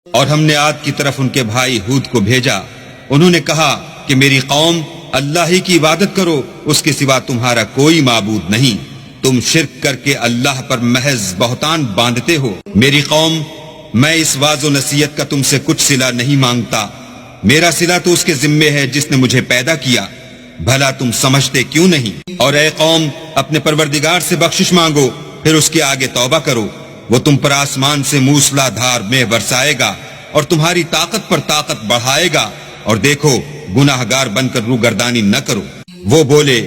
اور ہم نے عاد کی طرف ان کے بھائی ہود کو بھیجا، انہوں نے کہا کہ میری قوم اللہ ہی کی عبادت کرو، اس کے سوا تمہارا کوئی معبود نہیں، تم شرک کر کے اللہ پر محض بہتان باندھتے ہو۔ میری قوم، میں اس واعظ و نصیحت کا تم سے کچھ صلہ نہیں مانگتا، میرا صلہ تو اس کے ذمے ہے جس نے مجھے پیدا کیا، بھلا تم سمجھتے کیوں نہیں؟ اور اے قوم، اپنے پروردگار سے بخشش مانگو، پھر اس کے آگے توبہ کرو، وہ تم پر آسمان سے موسلا دھار میں برسائے گا اور تمہاری طاقت پر طاقت بڑھائے گا، اور دیکھو گناہ گار بن کر روگردانی نہ کرو۔ وہ بولے،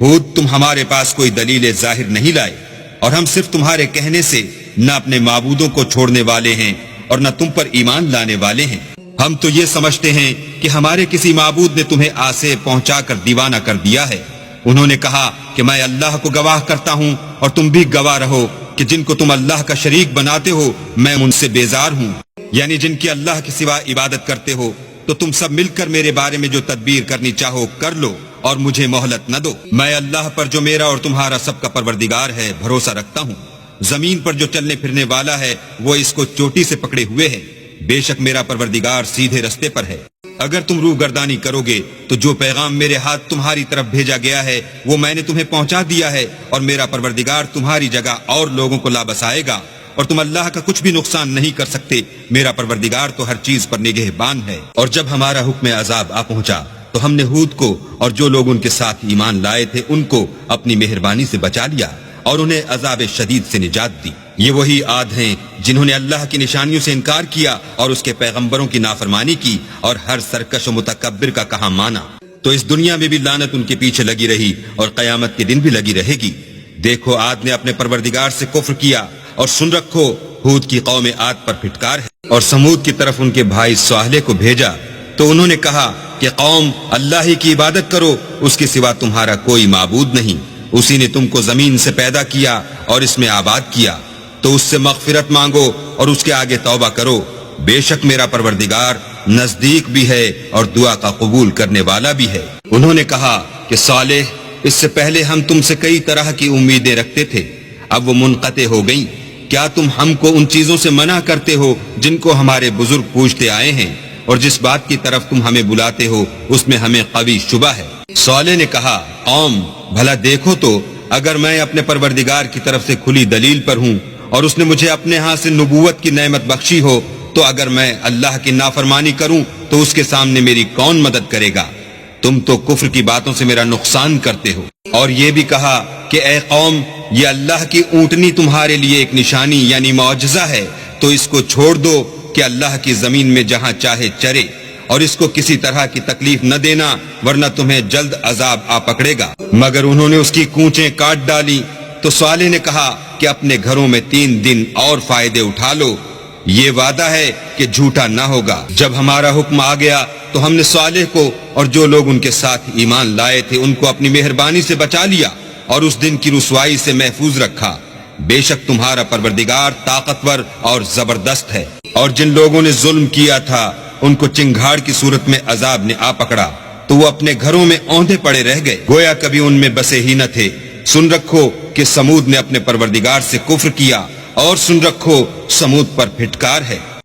ہود تم ہمارے پاس کوئی دلیل ظاہر نہیں لائے، اور ہم صرف تمہارے کہنے سے نہ اپنے معبودوں کو چھوڑنے والے ہیں اور نہ تم پر ایمان لانے والے ہیں۔ ہم تو یہ سمجھتے ہیں کہ ہمارے کسی معبود نے تمہیں آسے پہنچا کر دیوانہ کر دیا ہے۔ انہوں نے کہا کہ میں اللہ کو گواہ کرتا ہوں اور تم بھی گواہ رہو کہ جن کو تم اللہ کا شریک بناتے ہو میں ان سے بیزار ہوں، یعنی جن کی اللہ کے سوا عبادت کرتے ہو، تو تم سب مل کر میرے بارے میں جو تدبیر کرنی چاہو کر لو اور مجھے مہلت نہ دو۔ میں اللہ پر جو میرا اور تمہارا سب کا پروردگار ہے بھروسہ رکھتا ہوں، زمین پر جو چلنے پھرنے والا ہے وہ اس کو چوٹی سے پکڑے ہوئے ہے، بے شک میرا پروردگار سیدھے رستے پر ہے۔ اگر تم روح گردانی کرو گے تو جو پیغام میرے ہاتھ تمہاری طرف بھیجا گیا ہے وہ میں نے تمہیں پہنچا دیا ہے، اور میرا پروردگار تمہاری جگہ اور لوگوں کو لا بسائے گا، اور تم اللہ کا کچھ بھی نقصان نہیں کر سکتے، میرا پروردگار تو ہر چیز پر نگہبان ہے۔ اور جب ہمارا حکم عذاب آ پہنچا تو ہم نے ہود کو اور جو لوگ ان کے ساتھ ایمان لائے تھے ان کو اپنی مہربانی سے بچا لیا اور انہیں عذاب شدید سے نجات دی۔ یہ وہی عاد ہیں جنہوں نے اللہ کی نشانیوں سے انکار کیا اور اس کے پیغمبروں کی نافرمانی کی اور ہر سرکش و متکبر کا کہا مانا، تو اس دنیا میں بھی لعنت ان کے پیچھے لگی رہی اور قیامت کے دن بھی لگی رہے گی۔ دیکھو عاد نے اپنے پروردگار سے کفر کیا، اور سن رکھو ہود کی قوم عاد پر پھٹکار ہے۔ اور سمود کی طرف ان کے بھائی صالح کو بھیجا تو انہوں نے کہا کہ قوم اللہ ہی کی عبادت کرو، اس کے سوا تمہارا کوئی معبود نہیں، اسی نے تم کو زمین سے پیدا کیا اور اس میں آباد کیا، تو اس سے مغفرت مانگو اور اس کے آگے توبہ کرو، بے شک میرا پروردگار نزدیک بھی ہے اور دعا کا قبول کرنے والا بھی ہے۔ انہوں نے کہا کہ صالح، اس سے پہلے ہم تم سے کئی طرح کی امیدیں رکھتے تھے، اب وہ منقطع ہو گئیں، کیا تم ہم کو ان چیزوں سے منع کرتے ہو جن کو ہمارے بزرگ پوچھتے آئے ہیں، اور جس بات کی طرف تم ہمیں بلاتے ہو اس میں ہمیں قوی شبہ ہے۔ صالح نے کہا، قوم بھلا دیکھو تو، اگر میں اپنے پروردگار کی طرف سے کھلی دلیل پر ہوں اور اس نے مجھے اپنے ہاں سے نبوت کی نعمت بخشی ہو، تو اگر میں اللہ کی نافرمانی کروں تو اس کے سامنے میری کون مدد کرے گا؟ تم تو کفر کی باتوں سے میرا نقصان کرتے ہو۔ اور یہ بھی کہا کہ اے قوم، یہ اللہ کی اونٹنی تمہارے لیے ایک نشانی یعنی معجزہ ہے، تو اس کو چھوڑ دو کہ اللہ کی زمین میں جہاں چاہے چرے، اور اس کو کسی طرح کی تکلیف نہ دینا ورنہ تمہیں جلد عذاب آ پکڑے گا۔ مگر انہوں نے اس کی کونچیں کاٹ ڈالی تو صالح نے کہا کہ اپنے گھروں میں 3 دن اور فائدے اٹھا لو، یہ وعدہ ہے کہ جھوٹا نہ ہوگا۔ جب ہمارا حکم آ گیا تو ہم نے صالح کو اور جو لوگ ان کے ساتھ ایمان لائے تھے ان کو اپنی مہربانی سے بچا لیا اور اس دن کی رسوائی سے محفوظ رکھا، بے شک تمہارا پروردگار طاقتور اور زبردست ہے۔ اور جن لوگوں نے ظلم کیا تھا ان کو چنگھاڑ کی صورت میں عذاب نے آ پکڑا تو وہ اپنے گھروں میں اوندھے پڑے رہ گئے، گویا کبھی ان میں بسے ہی نہ تھے۔ سن رکھو کہ سمود نے اپنے پروردگار سے کفر کیا، اور سن رکھو سمود پر پھٹکار ہے۔